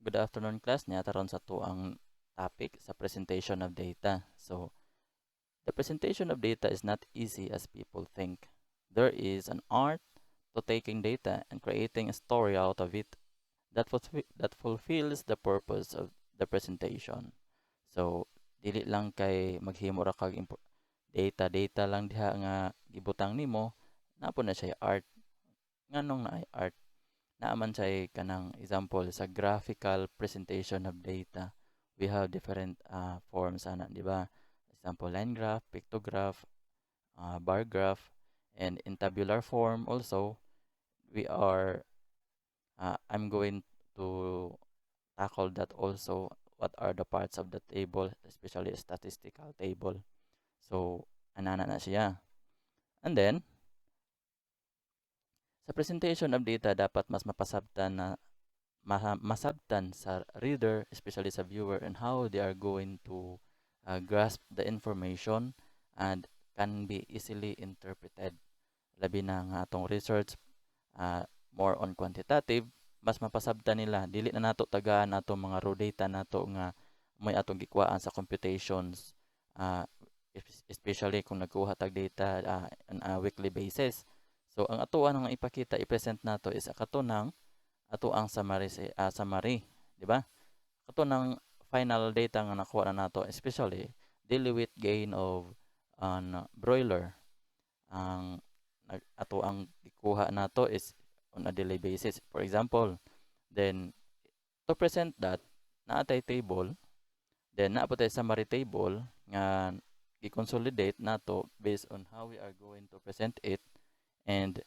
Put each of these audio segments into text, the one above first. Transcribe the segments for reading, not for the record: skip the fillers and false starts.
Good afternoon class, niya taron sa tuang topic sa presentation of data. So, the presentation of data is not easy as people think. There is an art to taking data and creating a story out of it that fulfills the purpose of the presentation. So, dili lang kay maghimo ra kag data lang diha nga gibutang nimo, napo na siya art. Nganong na ay art? Naaman siya kanang example sa graphical presentation of data. We have different forms ana, di ba? Example, line graph, pictograph, bar graph, and in tabular form also, I'm going to tackle that also. What are the parts of the table, especially a statistical table. So, anana na siya. And then, sa presentation of data, dapat mas mapasabtan na masabtan sa reader, especially sa viewer, and how they are going to grasp the information and can be easily interpreted. Labi na nga atong research, more on quantitative, mas mapasabtan nila. Dili na nato tagaan atong mga raw data nato nga may atong gikwaan sa computations, uh, especially kung nagkuha tag data on a weekly basis. So, ang atuan nga ipakita, i-present nato is katunang ato ang summary, di ba? Ato ng final data nga nakuha na nato, especially daily weight gain of broiler. Ang ato ang ikuha nato is on a daily basis. For example, then to present that, naatay table, then naapot tay summary table nga i-consolidate nato based on how we are going to present it, and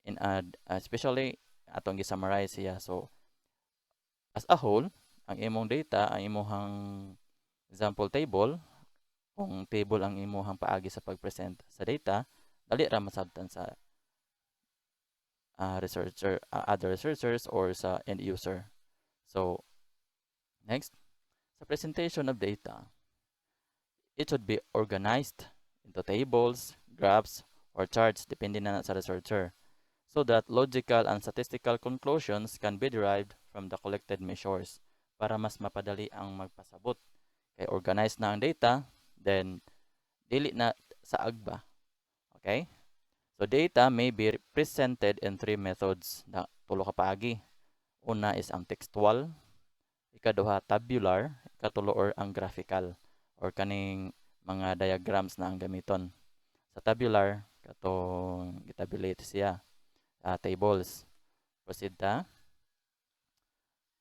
in add especially atong gi-summarize siya. So, as a whole, ang imong data, ang imong example table, kung table ang imong paagi sa pag-present sa data, dali ra masabtan sa other researchers or sa end user. So, next, sa presentation of data, it should be organized into tables, graphs, or charts depending na sa researcher, so that logical and statistical conclusions can be derived from the collected measures para mas mapadali ang magpasabot. Kay organized na ang data, then dili na sa agba. Okay? So data may be presented in three methods na tulo ka paagi. Una is ang textual, ikaduha tabular, ikatulo or ang graphical or kaning mga diagrams na ang gamiton. Sa tabular, katong gitabulate siya, tables. Proceed ta.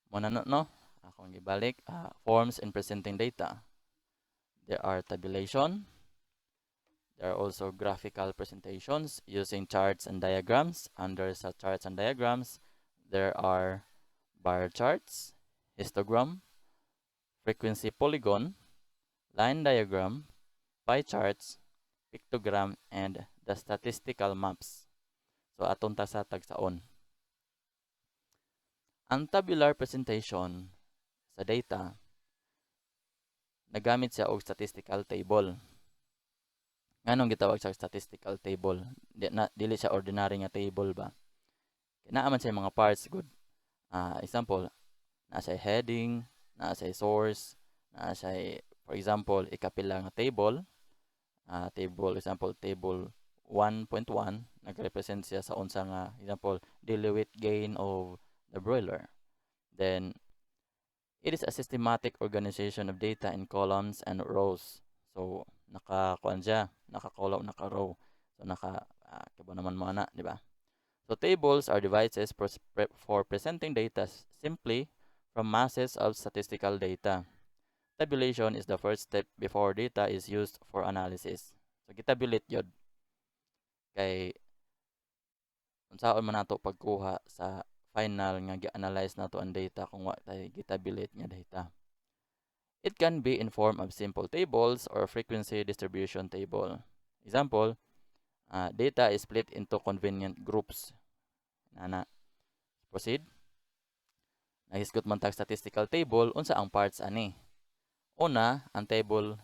Muna no, akong gibalik, forms in presenting data. There are tabulation. There are also graphical presentations using charts and diagrams. Under sa charts and diagrams, there are bar charts, histogram, frequency polygon, line diagram, pie charts, pictogram, and the statistical maps. So atong ta sa tagsaon. Ang tabular presentation sa data, nagamit siya og statistical table. Nganong gitawag sa statistical table? Dili siya ordinary nga table ba? Naaman siya mga parts good. Example, nasa heading, nasa source, nasa for example, ikapila nga table. Example, table 1.1, nag-represent siya sa unsa nga, example, daily weight gain of the broiler. Then, it is a systematic organization of data in columns and rows. So, naka-kuan siya, naka-column, naka-row. So, kibo naman mo na, di ba? So, tables are devices for presenting data simply from masses of statistical data. Tabulation is the first step before data is used for analysis. So, gitabulate yun. Kay, unsaon man nato pagkuha sa final nga gi-analyze nato ang data kung wa tayo gitabulate nga data. It can be in form of simple tables or frequency distribution table. Example, data is split into convenient groups. Nana, proceed. Nahisgot man tag statistical table, unsa ang parts ani? Una, ang table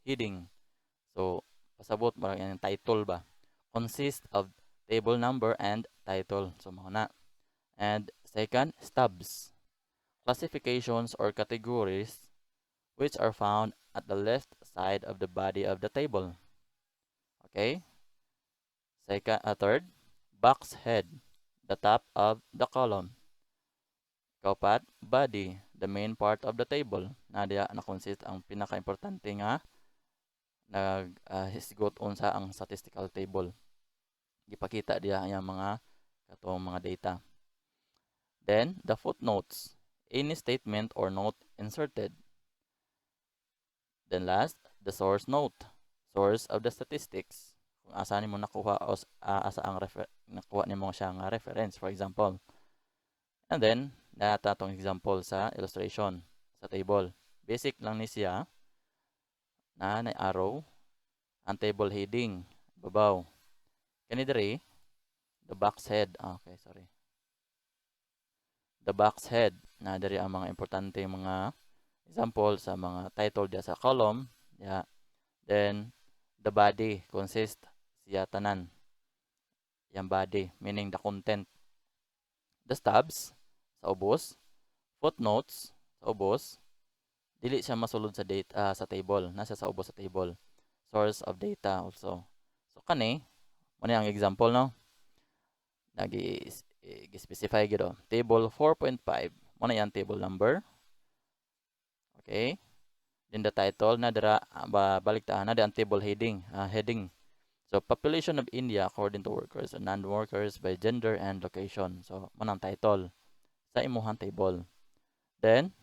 heading. So, pasabot mo lang yung title ba? Consist of table number and title. So, mao na. And second, stubs. classifications or categories which are found at the left side of the body of the table. Okay? Third, box head, the top of the column. Kaupat, body, the main part of the table. Na diya na-consist ang pinaka-importante nga hisgot unsa ang statistical table. Gipakita diya ang mga katong mga data. Then, the footnotes, any statement or note inserted. Then last, the source note, source of the statistics. Kung asa nimo nakuha o asa ang nakuha nimo siya nga reference, for example. And then, nata tong example sa illustration sa table. Basic lang ni siya na arrow ang table heading babaw. Kani diri the box head. Okay, sorry. The box head na diri ang mga importante mga example sa mga title diya sa column. Yeah. Then the body consist siya tanan. Yang body meaning the content. The stubs sa ubos, footnotes sa ubos, dili siya masulod sa data sa table, nasa sa ubos sa table. Source of data also. So kani mo ang example no. Specify gid table 4.5 mo na yan table number. Okay? Then the title na dira baliktaan na ang table heading, heading. So population of India according to workers and non-workers by gender and location. So mo ang title sa imuhang table. Then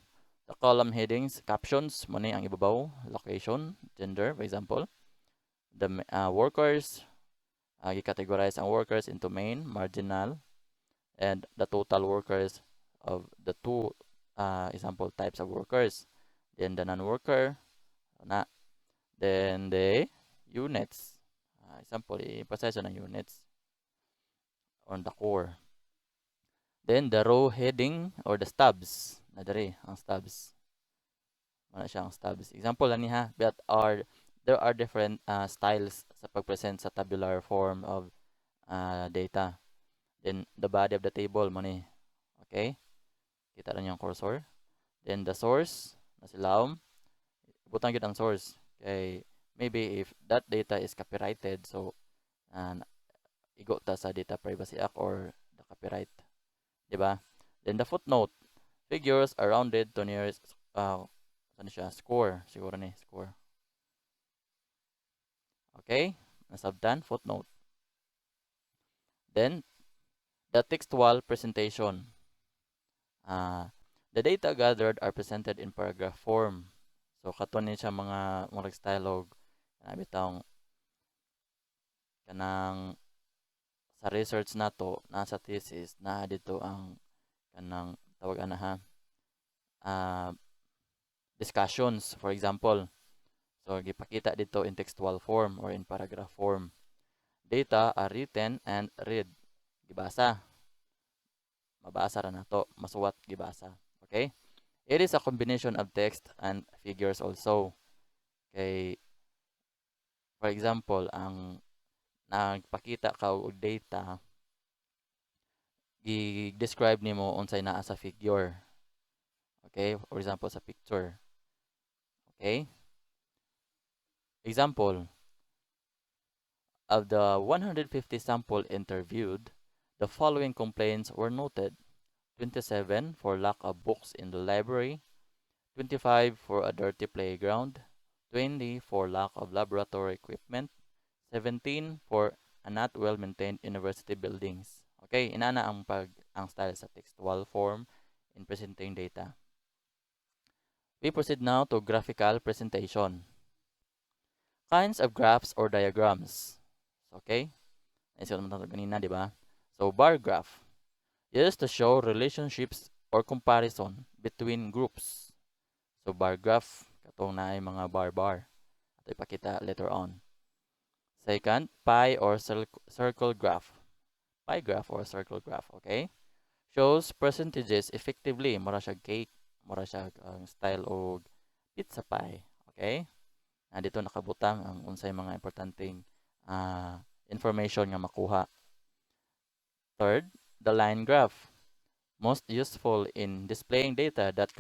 the column headings, captions mo ang ibabaw, location, gender, for example. The workers, i-categorize ang workers into main, marginal, and the total workers of the two example types of workers. Then the non-worker, then the units. Example, i-emphasize ng units on the core. Then the row heading or the stubs. Nadari ang stubs. Wala siya ang stubs. Example lang niya, but there are different styles sa pag-present sa tabular form of data. Then the body of the table mo ni. Okay? Kita rin yung cursor. Then the source, nasilawom. Butang yun ang source. Okay, maybe if that data is copyrighted, so igo ta sa Data Privacy Act or the copyright. Diba? Then the footnote, figures are rounded to nearest ano siya? Score. Siguro ni, score. Okay? Nasabtan, footnote. Then, the textual presentation. The data gathered are presented in paragraph form. So, katunin siya mga style og bitaw kanang sa research nato nasa thesis na dito ang kanang tawag ana discussions, for example. So gipakita dito in textual form or in paragraph form. Data are written and read. Gibasa. Mabasa ra nato, masuwat gibasa. Okay? It is a combination of text and figures also. Okay. For example, ang nagpakita ka og data i-describe nimo unsay naa sa figure. Okay? For example, sa picture. Okay? Example, of the 150 sample interviewed, the following complaints were noted. 27 for lack of books in the library, 25 for a dirty playground, 20 for lack of laboratory equipment, 17 for a not well-maintained university buildings. Okay, inana ang style sa textual form in presenting data. We proceed now to graphical presentation. Kinds of graphs or diagrams. Okay? Naisip naman ito kanina, di ba? So, bar graph is to show relationships or comparison between groups. So, bar graph, katong na ay mga bar-bar. Ito ipakita later on. Second, pie or circle graph. Pie graph or circle graph, okay? Shows percentages effectively. Mura siya cake, mura siya style o pizza pie, okay? Dito nakabutang ang unsay mga importanteng information nga makuha. Third, the line graph. most useful in displaying data that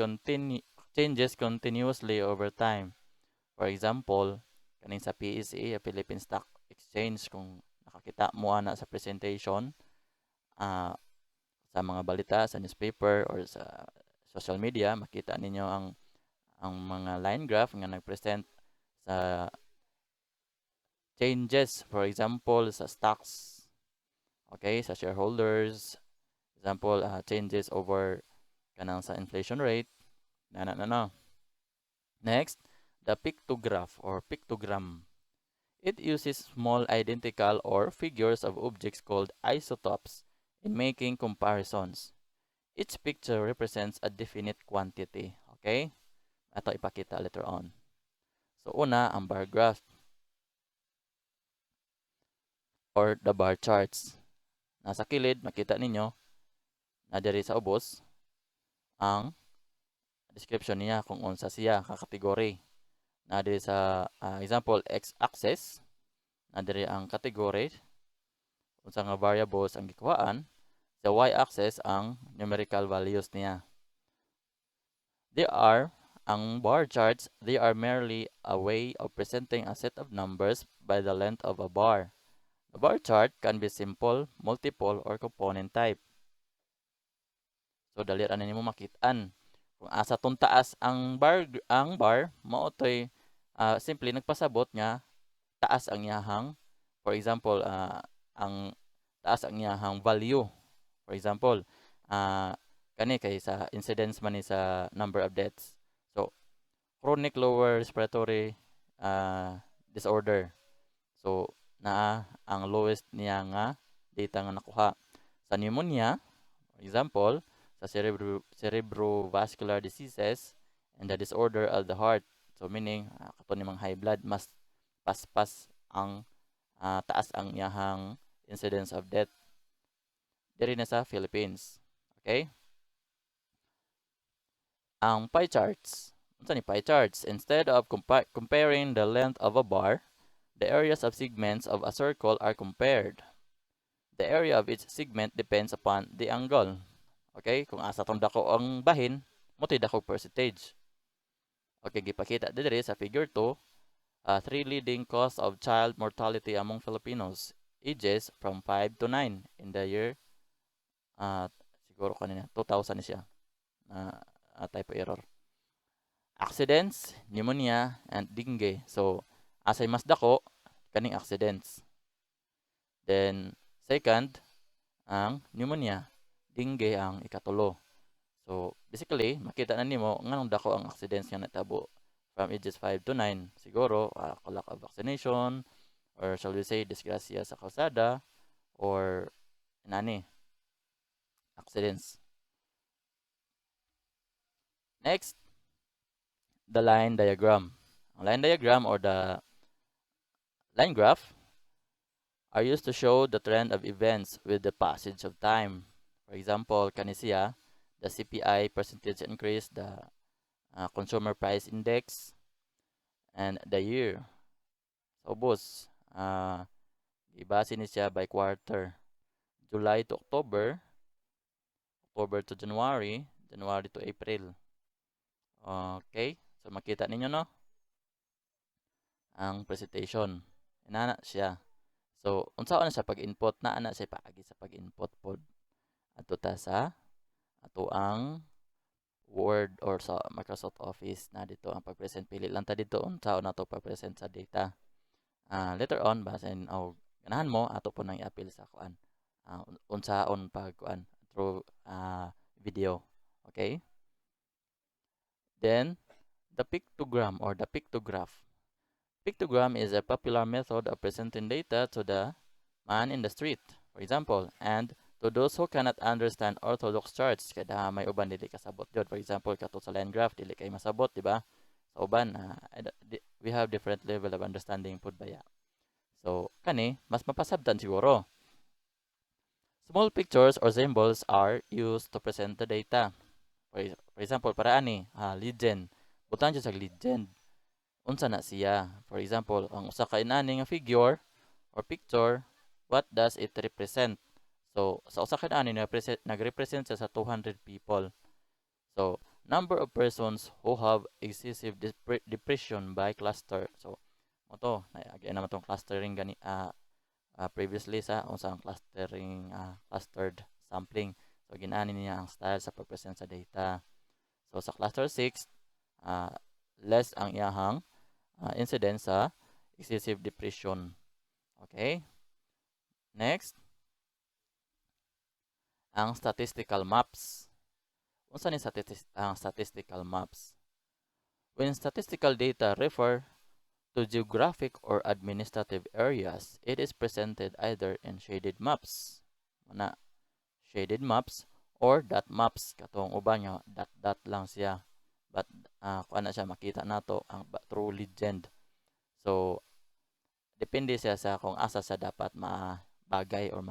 changes continuously over time. For example, kaning sa PSE, Philippine Stock Exchange, kung nakakita mo ana sa presentation, ah, sa mga balita, sa newspaper, or sa social media, makita ninyo ang mga line graph nga nag-present sa changes, for example, sa stocks, okay, sa shareholders, example, changes over kanang sa inflation rate, na. Next, the pictograph or pictogram. It uses small identical or figures of objects called isotopes in making comparisons. Each picture represents a definite quantity. Okay? Ito ipakita later on. So, una, ang bar graph or the bar charts. Nasa kilid, makita ninyo na diri sa ubos ang description niya kung unsa siya kakategory. Na diri sa example, x-axis, na diri ang category, unsa nga variables ang gikuhaan. Sa y-axis ang numerical values niya. Ang bar charts, they are merely a way of presenting a set of numbers by the length of a bar. The bar chart can be simple, multiple, or component type. So dali ra nimo makitaan. Kung asa tong taas ang bar mao toy simple nagpasabot nga taas ang iyahang, for example, ang taas ang iyahang value. For example, kani kay sa incidence man ni sa number of deaths. So chronic lower respiratory disorder. So naa ang lowest niya nga data nga nakuha. Sa pneumonia, for example, sa cerebrovascular diseases and the disorder of the heart. So meaning, kato nimang high blood, mas paspas ang taas ang iyahang incidence of death diri na sa Philippines. Okay? Ang pie charts. Unsa ni pie charts? Instead of comparing the length of a bar, the areas of segments of a circle are compared. The area of each segment depends upon the angle. Okay? Kung asa tong dako ang bahin, mo tay dako percentage. Okay, gipakita diri sa figure 2, three leading cause of child mortality among Filipinos, ages from 5 to 9 in the year siguro kanina 2000 ni siya. Type of error. Accidents, pneumonia, and dengue. So, asay mas dako kaning accidents. Then, second, ang pneumonia. Dengue ang ikatulo. So, basically, makita na nimo nganong dako ang accidents nga natabo from ages 5 to 9. Siguro, lack of vaccination, or shall we say, disgrasya sa kalsada, or accidents. Next, the line diagram. Ang line diagram or the line graph are used to show the trend of events with the passage of time. For example, kanisiya, the CPI percentage increase, the consumer price index, and the year. So, boss, ibase ni siya by quarter. July to October, October to January, January to April. Okay, so makita ninyo no? Ang presentation. Inana siya. So, unsaon na siya pag-input? Naana siya paagi sa pag-input pod. Ato ta sa ato ang Word or sa Microsoft Office na dito ang pag-present. Pili lang ta dito unsaon na to pag-present sa data. Later on, basin ganahan mo, ato po nang i-appeal sa kuan. Unsaon pag-kuan through video. Okay? Then, the pictogram or the pictograph. Pictogram is a popular method of presenting data to the man in the street, for example, and to those who cannot understand orthodox charts. Kada may uban dili kasabot jud. For example, kato sa line graph dili kay masabot, di ba? Sa uban, we have different level of understanding pud baya. So, kani mas mapasabtan siguro. Small pictures or symbols are used to present the data. For example, para ani, legend. Butang jud sa legend. Unsa na siya? For example, ang usa ka inani nga figure or picture, what does it represent? So sa usa ka ani nagrepresent siya sa 200 people. So number of persons who have excessive depression by cluster. So mo to again naman tong clustering gani previously sa unsang clustering clustered sampling. So ginani niya ang style sa pagpresent sa data. So sa cluster 6 less ang iyahang incidence sa excessive depression. Okay? Next, ang statistical maps. Unsa ni ang statistical maps? When statistical data refer to geographic or administrative areas, it is presented either in shaded maps. Mana shaded maps or dot maps katong uban nga dot lang siya. But kuan na siya makita nato ang true legend. So depende siya sa kung asa sa dapat mabagay or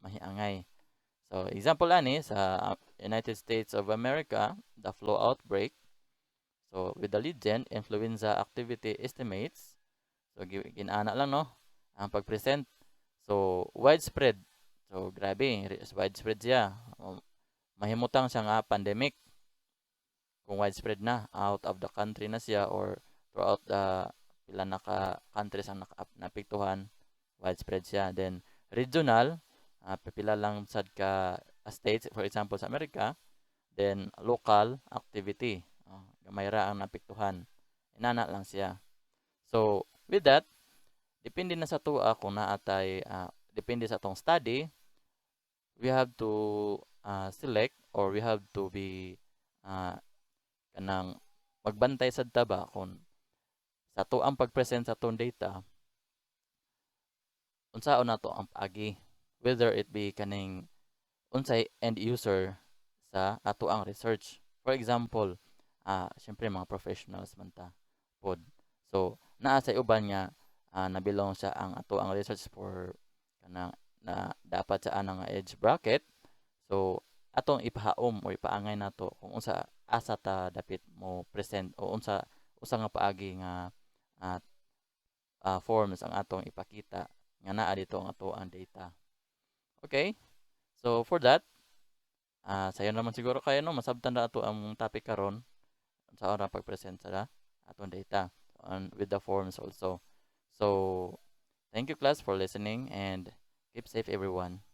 mahiangay. So example ani sa United States of America, the flu outbreak. So with the legend, influenza activity estimates. So ginana lang no ang pag-present. So widespread. So grabe, widespread siya. Mahimutang siya nga pandemic kung widespread na out of the country na siya or throughout the pila na ka countries ang napiktuhan, widespread siya. Then regional, pipila lang sad ka states, for example sa Amerika. Then local activity, gamay ra ang napiktuhan, inana lang siya. So with that, depende na sa tuwa kung naatay depende sa atong study, we have to select or we have to be kanang magbantay sad ta ba kung sa tuang pag-present sa atong data unsaon nato ang paagi, whether it be kaning unsay end user sa ato ang research. For example, syempre mga professionals man ta pod. So naa sa uban nga nabilong sa ang ato ang research for kanang na dapat sa anang age bracket. So atong ipahaom o ipaangay nato kung unsa asa ta dapit mo present o usa nga paagi nga forms ang atong ipakita nga naa dito ang ato ang data. Okay? So for that, sayo naman siguro kayo no masabtan na ato ang topic karon sa ora pag-present sa atong data with the forms also. So thank you class for listening and keep safe everyone.